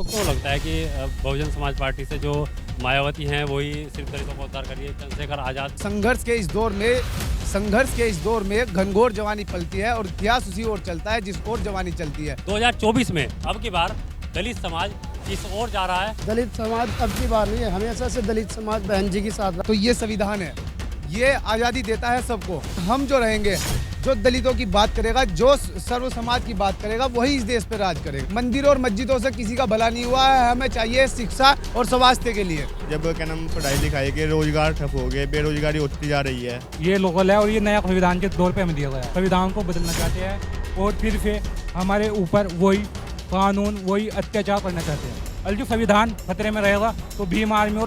आपको क्यों लगता है कि बहुजन समाज पार्टी से जो मायावती हैं वही सिर्फ दलितों को उद्धार करिए, चंद्रशेखर आजाद? संघर्ष के इस दौर में घनघोर जवानी पलती है और इतिहास उसी ओर चलता है जिस ओर जवानी चलती है। 2024 में अब की बार दलित समाज किस ओर जा रहा है? दलित समाज अब की बार नहीं है, हमेशा से दलित समाज बहन जी के साथ रहा। तो ये संविधान है, ये आज़ादी देता है सबको। हम जो रहेंगे, जो दलितों की बात करेगा, जो सर्व समाज की बात करेगा, वही इस देश पे राज करेगा। मंदिरों और मस्जिदों से किसी का भला नहीं हुआ है, हमें चाहिए शिक्षा और स्वास्थ्य के लिए। जब क्या नाम पढ़ाई लिखाई के रोजगार ठप हो गए, बेरोजगारी होती जा रही है। ये लोकल है और ये नया संविधान के दौर पे हमें दिया गया है। संविधान को बदलना चाहते हैं और फिर से हमारे ऊपर वही कानून, वही अत्याचार करना चाहते हैं। और जो संविधान खतरे में रहेगा तो भीम आर्मी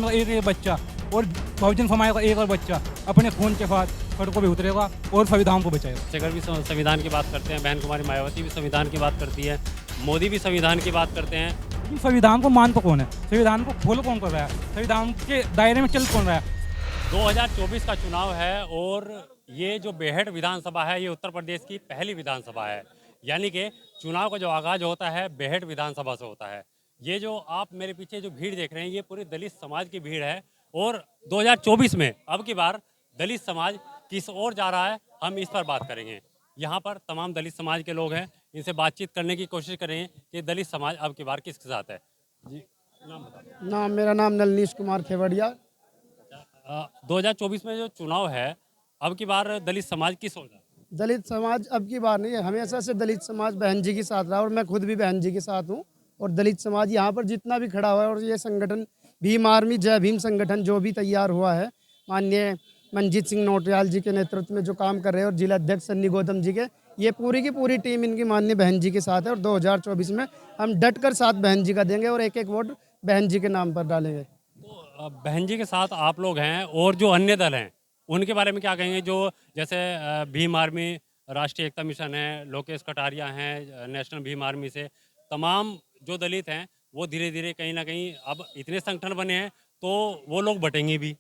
का एक बच्चा और बहुजन समाज का एक और बच्चा अपने खून के साथ सड़कों पे उतरेगा और संविधान को बचाएगा। चंद्रशेखर भी संविधान की बात करते हैं, बहन कुमारी मायावती भी संविधान की बात करती है, मोदी भी संविधान की बात करते हैं। संविधान को मान तो कौन है, संविधान को फॉलो कौन कर रहा है, संविधान के दायरे में चल कौन रहा है? 2024 का चुनाव है और ये जो बेहट विधानसभा है ये उत्तर प्रदेश की पहली विधानसभा है। यानी कि चुनाव का जो आगाज होता है बेहट विधानसभा से होता है। ये जो आप मेरे पीछे जो भीड़ देख रहे हैं ये पूरी दलित समाज की भीड़ है और 2024 में अब की बार दलित समाज किस ओर जा रहा है हम इस पर बात करेंगे। यहाँ पर तमाम दलित समाज के लोग हैं, इनसे बातचीत करने की कोशिश करेंगे कि दलित समाज अब की बार किसके साथ है। जी नाम बताओ। मेरा नाम नलनीश कुमार खेवड़िया। 2024 में जो चुनाव है अब की बार दलित समाज किस ओर जा रहा है? दलित समाज अब की बार नहीं है, हमेशा से दलित समाज बहन जी के साथ रहा और मैं खुद भी बहन जी के साथ हूँ। और दलित समाज यहाँ पर जितना भी खड़ा हुआ है और ये संगठन भीम आर्मी जय भीम संगठन जो भी तैयार हुआ है माननीय मंजीत सिंह नौटियाल जी के नेतृत्व में जो काम कर रहे हैं और जिला अध्यक्ष सन्नी गौतम जी के, ये पूरी की पूरी टीम इनकी माननीय बहन जी के साथ है। और 2024 में हम डट कर साथ बहन जी का देंगे और एक एक वोट बहन जी के नाम पर डालेंगे। तो बहन जी के साथ आप लोग हैं और जो अन्य दल हैं उनके बारे में क्या कहेंगे? जो जैसे भीम आर्मी, राष्ट्रीय एकता मिशन है, लोकेश कटारिया हैं नेशनल भीम आर्मी से, तमाम जो दलित हैं वो धीरे धीरे कहीं ना कहीं अब इतने संगठन बने हैं तो वो लोग बटेंगे भी।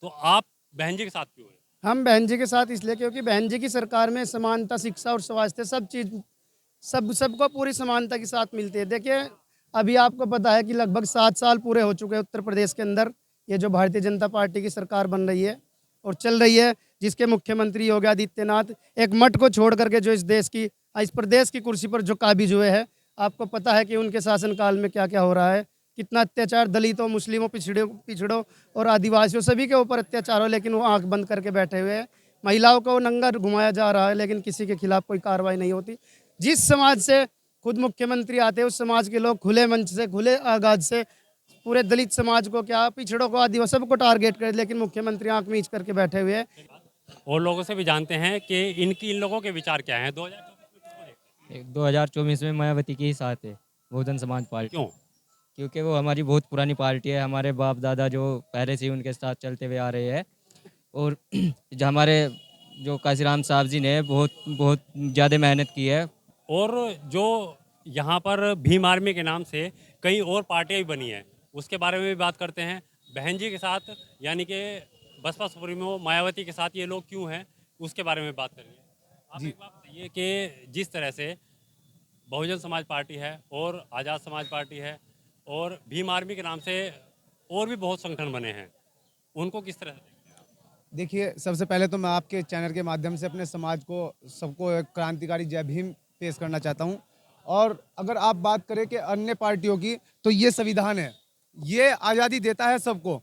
तो आप बहन जी के साथ क्यों हैं? हम बहन जी के साथ इसलिए क्योंकि बहन जी की सरकार में समानता, शिक्षा और स्वास्थ्य सब चीज़ सबको पूरी समानता के साथ मिलती है। देखिए अभी आपको पता है कि लगभग 7 साल पूरे हो चुके हैं उत्तर प्रदेश के अंदर ये जो भारतीय जनता पार्टी की सरकार बन रही है और चल रही है, जिसके मुख्यमंत्री योगी आदित्यनाथ एक मठ को छोड़ करके जो इस प्रदेश की कुर्सी पर जो काबिज हुए हैं, आपको पता है कि उनके शासनकाल में क्या क्या हो रहा है, कितना अत्याचार दलितों, मुस्लिमों, पिछड़ों और आदिवासियों सभी के ऊपर अत्याचार हो, लेकिन वो आंख बंद करके बैठे हुए हैं। महिलाओं को नंगा घुमाया जा रहा है लेकिन किसी के खिलाफ कोई कार्रवाई नहीं होती। जिस समाज से खुद मुख्यमंत्री आते हैं उस समाज के लोग खुले मंच से, खुले आगाज से पूरे दलित समाज को, क्या पिछड़ों को, आदिवासी सबको टारगेट कर, लेकिन मुख्यमंत्री आंख मीच करके बैठे हुए हैं। और लोगों से भी जानते हैं कि इन लोगों के विचार क्या हैं। 2024 में मायावती के ही साथ है बहुजन समाज पार्टी। क्यों? क्योंकि वो हमारी बहुत पुरानी पार्टी है, हमारे बाप दादा जो पहले से ही उनके साथ चलते हुए आ रहे हैं। और जो हमारे जो काशीराम साहब जी ने बहुत ज़्यादा मेहनत की है। और जो यहाँ पर भीम आर्मी के नाम से कई और पार्टियाँ भी बनी हैं उसके बारे में भी बात करते हैं। बहन जी के साथ यानी कि बसपा सुप्रीमो मायावती के साथ ये लोग क्यों हैं उसके बारे में बात करेंगे। आप एक बात बताइए कि जिस तरह से बहुजन समाज पार्टी है और आज़ाद समाज पार्टी है और भीम आर्मी के नाम से और भी बहुत संगठन बने हैं, उनको किस तरह से? देखिए, सबसे पहले तो मैं आपके चैनल के माध्यम से अपने समाज को, सबको एक क्रांतिकारी जय भीम पेश करना चाहता हूं। और अगर आप बात करें कि अन्य पार्टियों की, तो ये संविधान है, ये आज़ादी देता है सबको,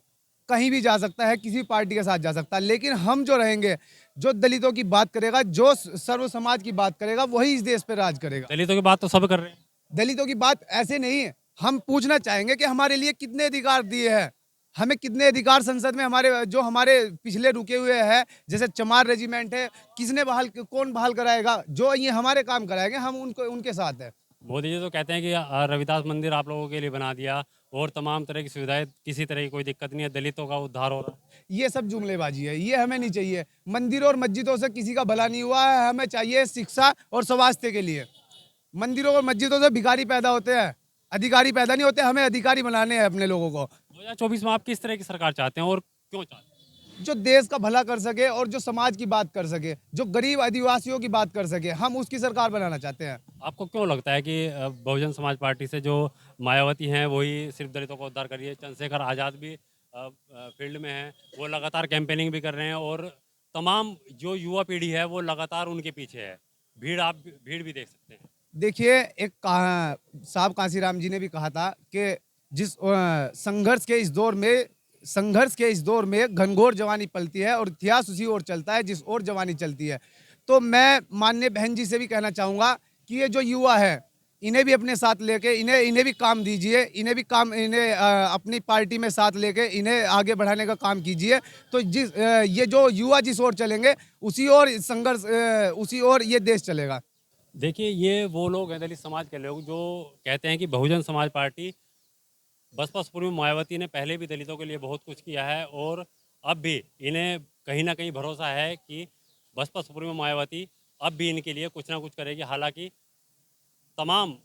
कहीं भी जा सकता है, किसी पार्टी के साथ जा सकता है। लेकिन हम जो रहेंगे, जो दलितों की बात करेगा, जो सर्व समाज की बात करेगा, वही इस देश पे राज करेगा। दलितों की बात तो सब कर रहे हैं। दलितों की बात ऐसे नहीं है। हम पूछना चाहेंगे कि हमारे लिए कितने अधिकार दिए हैं, हमें कितने अधिकार संसद में हमारे पिछले रुके हुए हैं, जैसे चमार रेजिमेंट है, कौन बहाल कराएगा? जो ये हमारे काम कराएंगे हम उनके साथ है। मोदी जी तो कहते हैं कि रविदास मंदिर आप लोगों के लिए बना दिया और तमाम तरह की सुविधाएं, किसी तरह की कोई दिक्कत नहीं है, दलितों का उद्धार हो रहा है। ये सब जुमलेबाजी है, ये हमें नहीं चाहिए। मंदिरों और मस्जिदों से किसी का भला नहीं हुआ है, हमें चाहिए शिक्षा और स्वास्थ्य के लिए। मंदिरों और मस्जिदों से भिखारी पैदा होते हैं, अधिकारी पैदा नहीं होते। हमें अधिकारी बनाने हैं अपने लोगों को। 2024 में आप किस तरह की सरकार चाहते हैं और क्यों चाहते हैं? जो देश का भला कर सके और जो समाज की बात कर सके, जो गरीब आदिवासियों की बात कर सके, हम उसकी सरकार बनाना चाहते हैं। आपको क्यों लगता है कि बहुजन समाज पार्टी से जो मायावती हैं वही सिर्फ दलितों को उद्धार कर रही है? चंद्रशेखर आज़ाद भी फील्ड में हैं, वो लगातार कैंपेनिंग भी कर रहे हैं और तमाम जो युवा पीढ़ी है वो लगातार उनके पीछे है। भीड़ भी देख सकते हैं। देखिए, एक साहब कांसीराम जी ने भी कहा था कि जिस संघर्ष के इस दौर में घनघोर जवानी पलती है और इतिहास उसी ओर चलता है जिस ओर जवानी चलती है। तो मैं माननीय बहन जी से भी कहना चाहूँगा कि ये जो युवा है, इन्हें भी अपने साथ लेके इन्हें भी काम दीजिए, इन्हें अपनी पार्टी में साथ लेके इन्हें आगे बढ़ाने का काम कीजिए। तो ये जो युवा जिस ओर चलेंगे उसी ओर ये देश चलेगा। देखिए, ये वो लोग हैं, दलित समाज के लोग, जो कहते हैं कि बहुजन समाज पार्टी बसपा सुप्रीमो मायावती ने पहले भी दलितों के लिए बहुत कुछ किया है और अब भी इन्हें कहीं ना कहीं भरोसा है कि बसपा सुप्रीमो मायावती अब भी इनके लिए कुछ ना कुछ करेगी। हालांकि तमाम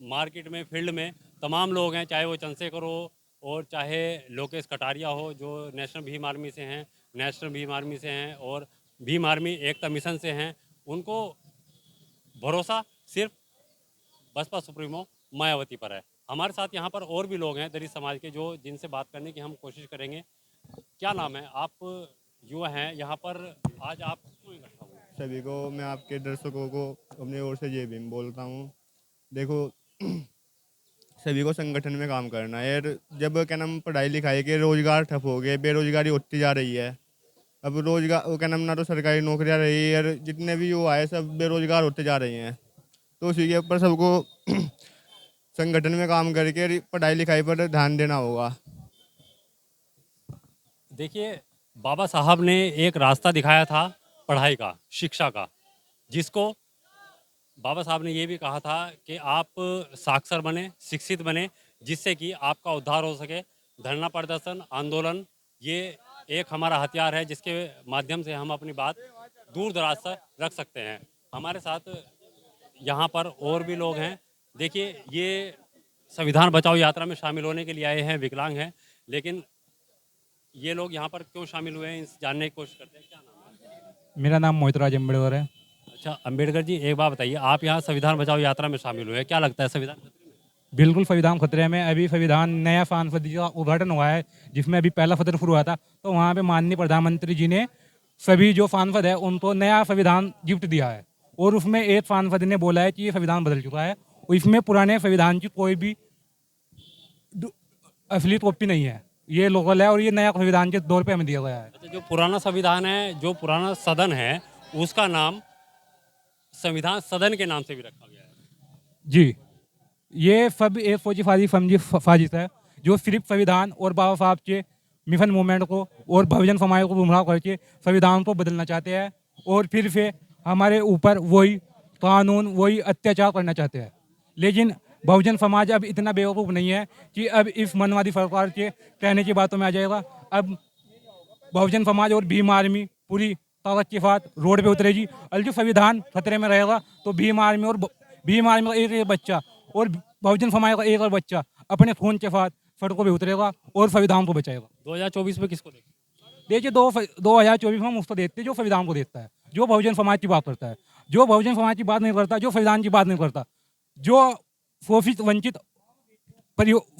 मार्केट में, फील्ड में तमाम लोग हैं, चाहे वो चंद्रशेखर हो और चाहे लोकेश कटारिया हो जो नेशनल भीम आर्मी से हैं और भीम आर्मी एकता मिशन से हैं, उनको भरोसा सिर्फ बसपा सुप्रीमो मायावती पर है। हमारे साथ यहाँ पर और भी लोग हैं दलित समाज के, जो जिनसे बात करने की हम कोशिश करेंगे। क्या नाम है? आप युवा हैं यहाँ पर, आज आप क्यों इकट्ठा हुए? सभी को, मैं आपके दर्शकों को अपनी ओर से जय भीम बोलता हूँ। देखो, सभी को संगठन में काम करना है। और जब क्या नाम पढ़ाई लिखाई के रोजगार ठप हो गए, बेरोजगारी होती जा रही है। अब रोजगार वो क्या नाम, ना तो सरकारी नौकरियाँ रही है और जितने भी युवा है सब बेरोजगार होते जा रहे हैं। तो उसी के ऊपर सबको संगठन में काम करके पढ़ाई लिखाई पर ध्यान देना होगा। देखिए, बाबा साहब ने एक रास्ता दिखाया था पढ़ाई का, शिक्षा का, जिसको बाबा साहब ने ये भी कहा था कि आप साक्षर बने, शिक्षित बने, जिससे कि आपका उद्धार हो सके। धरना प्रदर्शन, आंदोलन, ये एक हमारा हथियार है जिसके माध्यम से हम अपनी बात दूर दराज तक रख सकते हैं। हमारे साथ यहाँ पर और भी लोग हैं। देखिए, ये संविधान बचाओ यात्रा में शामिल होने के लिए आए हैं, विकलांग हैं, लेकिन ये लोग यहाँ पर क्यों शामिल हुए हैं इस जानने की कोशिश करते हैं। क्या नाम है? मेरा नाम मोहितराज अम्बेडकर है। अच्छा, अंबेडकर जी, एक बात बताइए, आप यहाँ संविधान बचाओ यात्रा में शामिल हुए, क्या लगता है संविधान खतरे में? बिल्कुल संविधान खतरे में। अभी संविधान नया सांसद का उद्घाटन हुआ है, जिसमें अभी पहला सत्र शुरू हुआ था, तो वहाँ पे माननीय प्रधानमंत्री जी ने सभी जो सांसद है उनको नया संविधान गिफ्ट दिया है और उसमें एक सांसद ने बोला है कि ये संविधान बदल चुका है और इसमें पुराने संविधान की कोई भी असली कॉपी नहीं है, ये लोकल है और ये नया संविधान के दौर पे हमें दिया गया है। अच्छा, जो पुराना संविधान है, जो पुराना सदन है, उसका नाम संविधान सदन के नाम से भी रखा गया है। जी, ये सब एक फौजी साजिश है जो सिर्फ संविधान और बाबा साहब के मिशन मूवमेंट को और बहुजन समाज को गुमराह करके संविधान को बदलना चाहते हैं और फिर से हमारे ऊपर वही कानून, वही अत्याचार करना चाहते हैं। लेकिन बहुजन समाज अब इतना बेवकूफ़ नहीं है कि अब इस मनवादी सरकार के कहने की बातों में आ जाएगा। अब बहुजन समाज और भीम आर्मी पूरी ताकत के साथ रोड पे उतरेगी और जो संविधान खतरे में रहेगा तो भीम आर्मी का एक बच्चा और बहुजन समाज का एक और बच्चा अपने खून के साथ सड़कों पे उतरेगा और संविधान को बचाएगा। 2024 में किसको देखिए? देखिए, 2024 में हम उसको देखते हैं जो संविधान को देखता है, जो बहुजन समाज की बात करता है, जो बहुजन समाज की बात नहीं करता, जो संविधान की बात नहीं करता, जो शोषित वंचित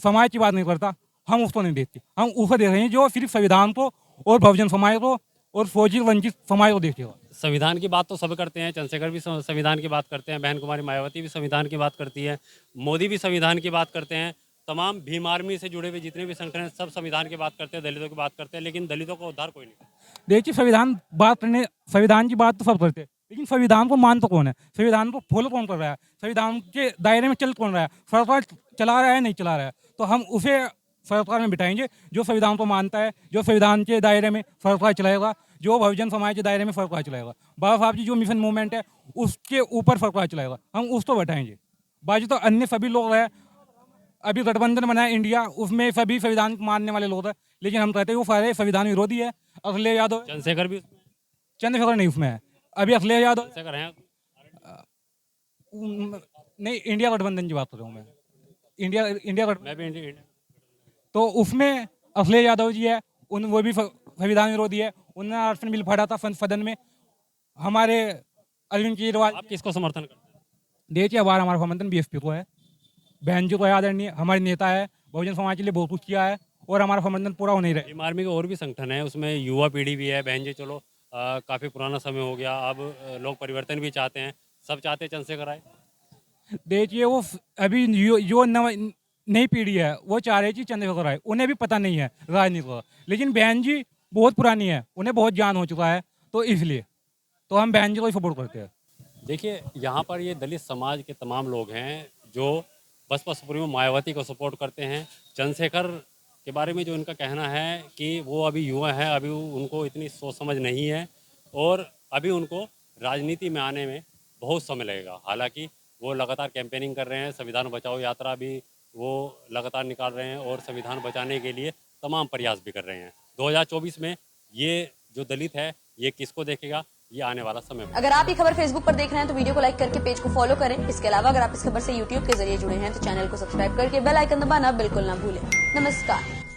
समाज की बात नहीं करता, हम उसको नहीं देखते। हम उसको देख रहे हैं जो सिर्फ संविधान को और बहुजन समाज को और शोषित वंचित समाज को देखेगा। संविधान की बात तो सब करते हैं, चंद्रशेखर भी संविधान की बात करते हैं, बहन कुमारी मायावती भी संविधान की बात करती है, मोदी भी संविधान की बात करते हैं, तमाम भीम आर्मी से जुड़े हुए जितने भी संगठन हैं सब संविधान की बात करते हैं, दलितों की बात करते हैं, लेकिन दलितों का उद्धार कोई नहीं करता। देखिए, संविधान की बात तो सब करते हैं, लेकिन संविधान को मान तो कौन है, संविधान को फॉलो कौन कर रहा है, संविधान के दायरे में चल कौन रहा है, सरकार चला रहा है नहीं चला रहा है, तो हम उसे सरकार में बिठाएंगे जो संविधान को मानता है, जो संविधान के दायरे में सरकार चलाएगा, जो बहुजन समाज के दायरे में सरकार चलाएगा। बाबा साहब जी जो मिशन मूवमेंट है उसके ऊपर सरकार चलाएगा, हम उसको बैठाएंगे। बाकी तो अन्य सभी लोग हैं, अभी गठबंधन बना है इंडिया, उसमें सभी संविधान मानने वाले लोग हैं, लेकिन हम कहते हैं वो सारे संविधान विरोधी है। अखिलेश यादव, चंद्रशेखर भी, चंद्रशेखर नहीं उसमें है, अभी अखिलेश यादव चंद्रशेखर हैं। नहीं, इंडिया गठबंधन की बात कर रहा हूँ मैं, इंडिया गठबंधन। मैं भी इंडिया। तो उसमें अखिलेश यादव जी है, वो भी संविधान विरोधी है, उन्होंने आरक्षण बिल फाड़ा था सदन में। हमारे अरविंद केजरीवाल, आप किसको समर्थन करते हैं? देखिए हमारा समर्थन बीएसपी को है, बहन जी को आदरणीय हमारे नेता है, बहुजन समाज के लिए बहुत कुछ किया है और हमारा समर्थन पूरा होने ही रहे। भीम आर्मी के और भी संगठन है, उसमें युवा पीढ़ी भी है। बहन जी चलो काफ़ी पुराना समय हो गया, अब लोग परिवर्तन भी चाहते हैं, सब चाहते हैं चंद्रशेखर आए। देखिए वो अभी जो नई पीढ़ी है वो चाह रही थी चंद्रशेखर आए, उन्हें भी पता नहीं है राजनीति का, लेकिन बहन जी बहुत पुरानी है, उन्हें बहुत ज्ञान हो चुका है, तो इसलिए तो हम बहन जी को ही सपोर्ट करते हैं। देखिए यहाँ पर ये दलित समाज के तमाम लोग हैं जो बसपा सुप्रीमो मायावती को सपोर्ट करते हैं। चंद्रशेखर के बारे में जो इनका कहना है कि वो अभी युवा है, अभी उनको इतनी सोच समझ नहीं है और अभी उनको राजनीति में आने में बहुत समय लगेगा। हालांकि वो लगातार कैंपेनिंग कर रहे हैं, संविधान बचाओ यात्रा भी वो लगातार निकाल रहे हैं और संविधान बचाने के लिए तमाम प्रयास भी कर रहे हैं। 2024 में ये जो दलित है ये किसको देखेगा, ये आने वाला समय। अगर आप ये खबर फेसबुक पर देख रहे हैं तो वीडियो को लाइक करके पेज को फॉलो करें। इसके अलावा अगर आप इस खबर से यूट्यूब के जरिए जुड़े हैं तो चैनल को सब्सक्राइब करके बेल आइकन दबाना बिल्कुल ना भूलें। नमस्कार।